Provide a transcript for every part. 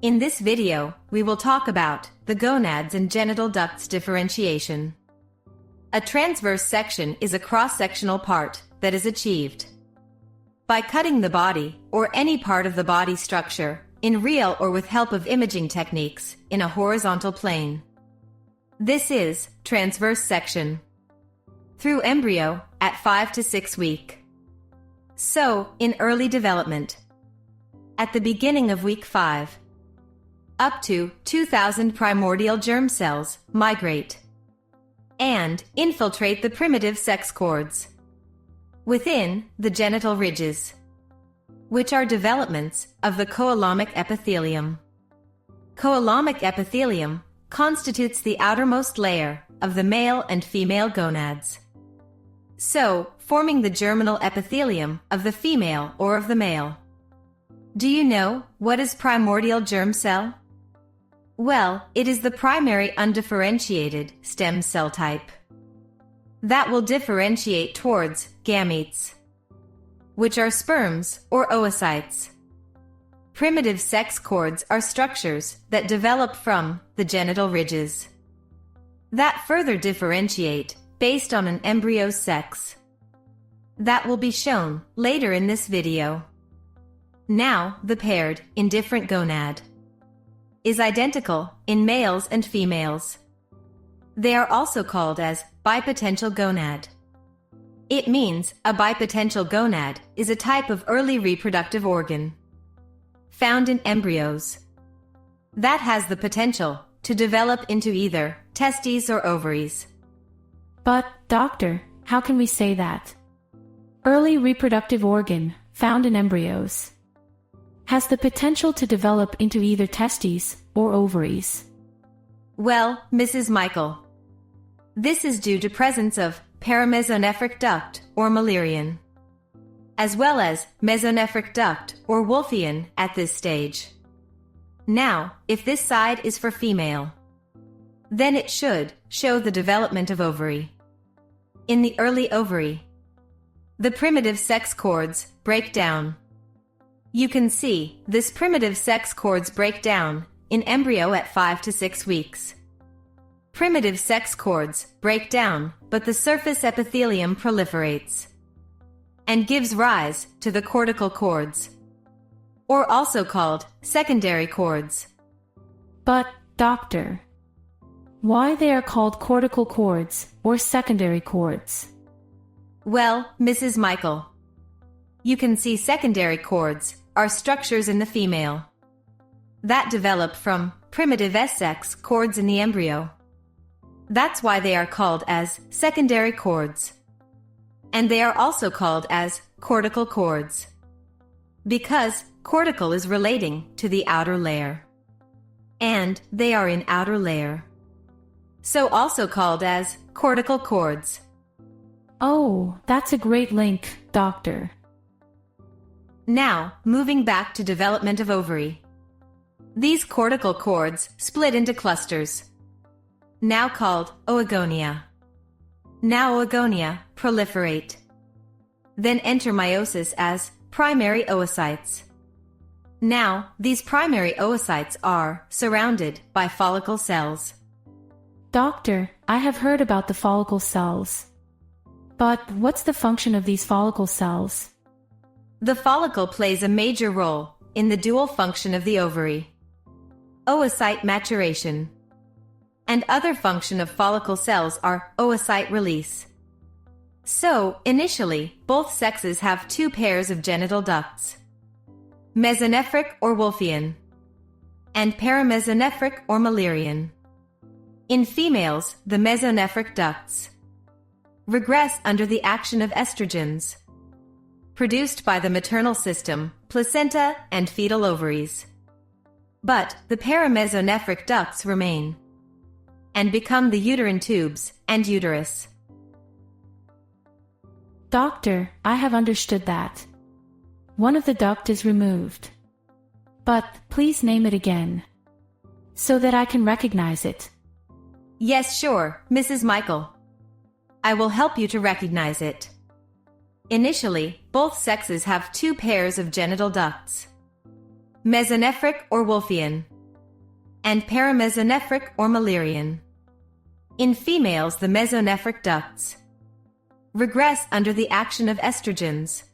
In this video, we will talk about the gonads and genital ducts differentiation. A transverse section is a cross-sectional part that is achieved by cutting the body or any part of the body structure in real or with help of imaging techniques in a horizontal plane. This is transverse section through embryo at 5 to 6 weeks. So, in early development, at the beginning of week 5, up to 2,000 primordial germ cells migrate and infiltrate the primitive sex cords within the genital ridges, which are developments of the coalomic epithelium. Coalomic epithelium constitutes the outermost layer of the male and female gonads, so forming the germinal epithelium of the female or of the male. Do you know what is primordial germ cell? Well, it is the primary undifferentiated stem cell type that will differentiate towards gametes, which are sperms or oocytes. Primitive sex cords are structures that develop from the genital ridges that further differentiate based on an embryo's sex. That will be shown later in this video. Now, the paired, indifferent gonad is identical in males and females. They are also called as bipotential gonad. It means a bipotential gonad is a type of early reproductive organ found in embryos that has the potential to develop into either testes or ovaries. But, doctor, how can we say that? Early reproductive organ, found in embryos, has the potential to develop into either testes or ovaries. Well, Mrs. Michael, this is due to presence of Paramesonephric duct or Müllerian, as well as Mesonephric duct or Wolffian at this stage. Now, if this side is for female, then it should show the development of ovary. In the early ovary, the primitive sex cords break down. You can see this primitive sex cords break down in embryo at 5 to 6 weeks. Primitive sex cords break down, but the surface epithelium proliferates and gives rise to the cortical cords, or also called secondary cords. But, doctor, why they are called cortical cords or secondary cords? Well, Mrs. Michael, you can see secondary cords are structures in the female that develop from primitive sex cords in the embryo. That's why they are called as secondary cords. And they are also called as cortical cords, because cortical is relating to the outer layer, and they are in outer layer, so also called as cortical cords. Oh, that's a great link, doctor. Now, moving back to development of ovary. These cortical cords split into clusters, now called oogonia. Now oogonia proliferate, then enter meiosis as primary oocytes. Now, these primary oocytes are surrounded by follicle cells. Doctor, I have heard about the follicle cells. But what's the function of these follicle cells? The follicle plays a major role in the dual function of the ovary, oocyte maturation, and other function of follicle cells are oocyte release. So, initially, both sexes have 2 pairs of genital ducts, Mesonephric or Wolffian, and Paramesonephric or Müllerian. In females, the Mesonephric ducts regress under the action of estrogens produced by the maternal system, placenta, and fetal ovaries. But the Paramesonephric ducts remain and become the uterine tubes and uterus. Doctor, I have understood that. One of the duct is removed. But please name it again, so that I can recognize it. Yes, sure, Mrs. Michael. I will help you to recognize it. Initially, both sexes have 2 pairs of genital ducts, mesonephric or Wolffian, and paramesonephric or Müllerian. In females, the mesonephric ducts regress under the action of estrogens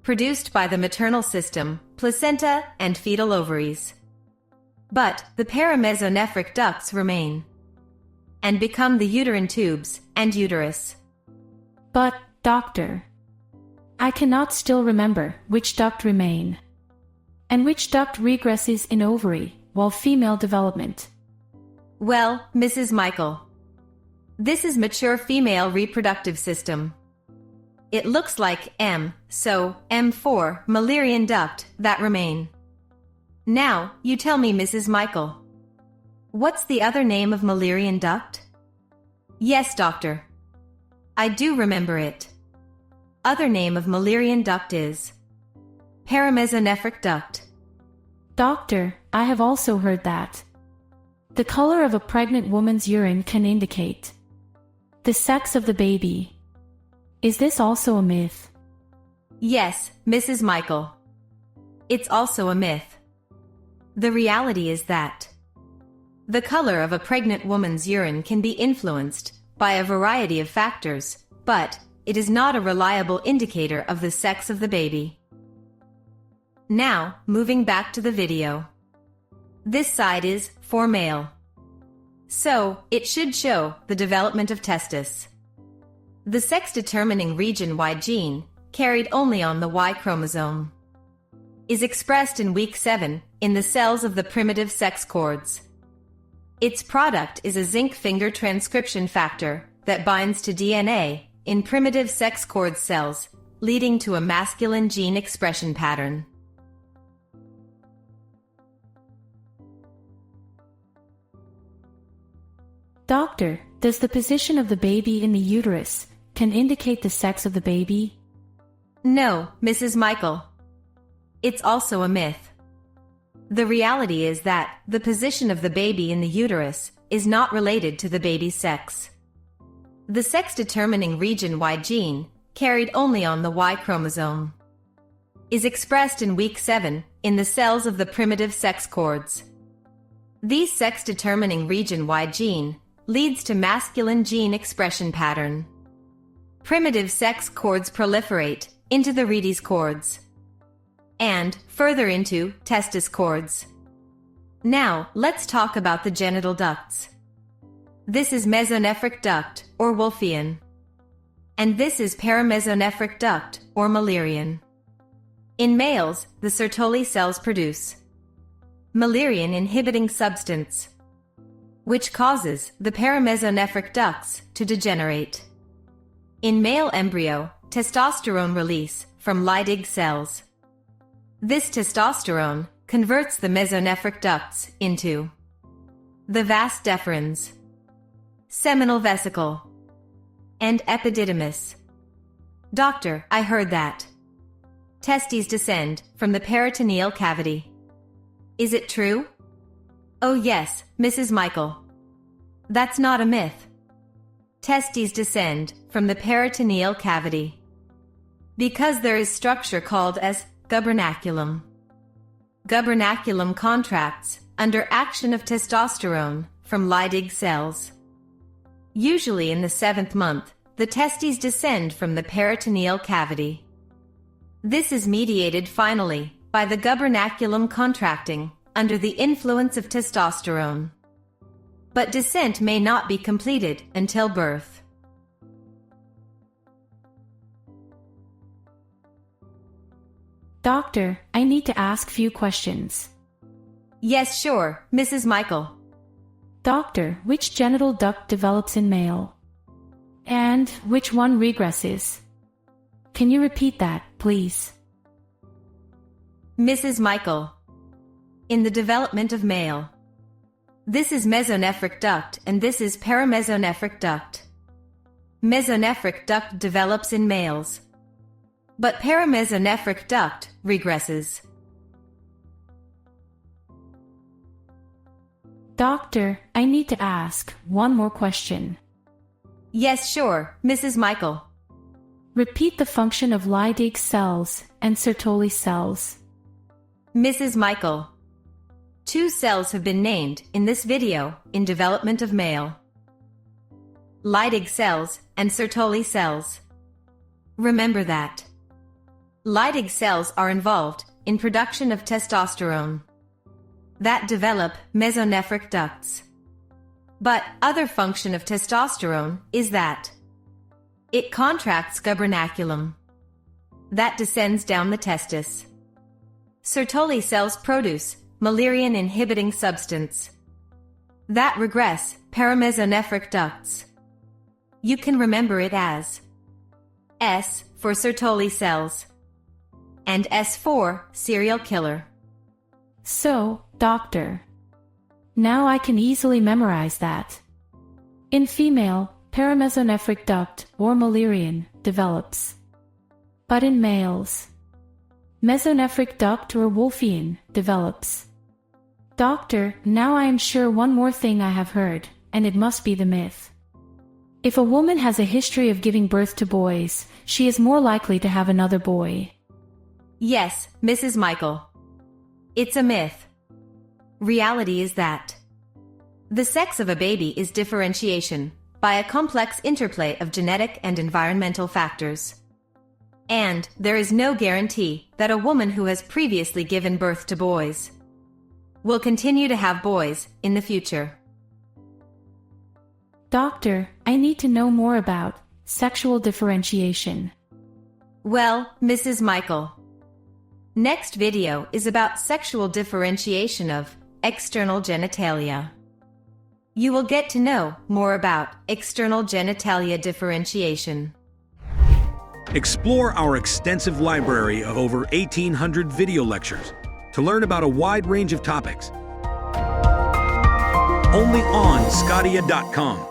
produced by the maternal system, placenta, and fetal ovaries. But the paramesonephric ducts remain and become the uterine tubes and uterus. But, doctor, I cannot still remember which duct remain and which duct regresses in ovary while female development. Well, Mrs. Michael, this is mature female reproductive system. It looks like M4 Müllerian duct that remain. Now, you tell me, Mrs. Michael, what's the other name of Müllerian duct? Yes, doctor, I do remember it. Other name of Müllerian duct is Paramesonephric duct. Doctor, I have also heard that the color of a pregnant woman's urine can indicate the sex of the baby. Is this also a myth? Yes, Mrs. Michael. It's also a myth. The reality is that the color of a pregnant woman's urine can be influenced by a variety of factors, but it is not a reliable indicator of the sex of the baby. Now, moving back to the video. This side is for male, so it should show the development of testis. The sex-determining region Y gene, carried only on the Y chromosome, is expressed in week 7 in the cells of the primitive sex cords. Its product is a zinc finger transcription factor that binds to DNA in primitive sex cord cells, leading to a masculine gene expression pattern. Doctor, does the position of the baby in the uterus can indicate the sex of the baby? No, Mrs. Michael. It's also a myth. The reality is that the position of the baby in the uterus is not related to the baby's sex. The sex-determining region Y gene, carried only on the Y chromosome, is expressed in week 7 in the cells of the primitive sex cords. These sex-determining region Y gene leads to masculine gene expression pattern. Primitive sex cords proliferate into the Rete cords and further into testis cords. Now, let's talk about the genital ducts. This is Mesonephric duct or Wolffian, and this is Paramesonephric duct or Müllerian. In males, the Sertoli cells produce Müllerian inhibiting substance, which causes the paramesonephric ducts to degenerate. In male embryo, testosterone release from Leydig cells. This testosterone converts the mesonephric ducts into the vas deferens, seminal vesicle, and epididymis. Doctor, I heard that testes descend from the peritoneal cavity. Is it true? Oh yes, Mrs. Michael. That's not a myth. Testes descend from the peritoneal cavity because there is structure called as gubernaculum. Gubernaculum contracts under action of testosterone from Leydig cells. Usually in the 7th month, the testes descend from the peritoneal cavity. This is mediated finally by the gubernaculum contracting under the influence of testosterone. But descent may not be completed until birth. Doctor, I need to ask few questions. Yes, sure, Mrs. Michael. Doctor, which genital duct develops in male? And which one regresses? Can you repeat that, please? Mrs. Michael. In the development of male, this is mesonephric duct and this is paramesonephric duct. Mesonephric duct develops in males, but paramesonephric duct regresses. Doctor, I need to ask one more question. Yes, sure, Mrs. Michael. Repeat the function of Leydig cells and Sertoli cells. Mrs. Michael. 2 cells have been named in this video in development of male. Leydig cells and Sertoli cells. Remember that. Leydig cells are involved in production of testosterone that develop mesonephric ducts. But other function of testosterone is that it contracts gubernaculum that descends down the testis. Sertoli cells produce Mullerian inhibiting substance that regress Paramesonephric ducts. You can remember it as S for Sertoli cells and S for serial killer. So, doctor, now I can easily memorize that. In female, Paramesonephric duct or Mullerian develops. But in males, Mesonephric duct or Wolffian develops. Doctor, now I am sure one more thing I have heard, and it must be the myth. If a woman has a history of giving birth to boys, she is more likely to have another boy. Yes, Mrs. Michael. It's a myth. Reality is that the sex of a baby is differentiation by a complex interplay of genetic and environmental factors. And there is no guarantee that a woman who has previously given birth to boys will continue to have boys in the future. Doctor, I need to know more about sexual differentiation. Well, Mrs. Michael, next video is about sexual differentiation of external genitalia. You will get to know more about external genitalia differentiation. Explore our extensive library of over 1,800 video lectures to learn about a wide range of topics. Only on sqadia.com.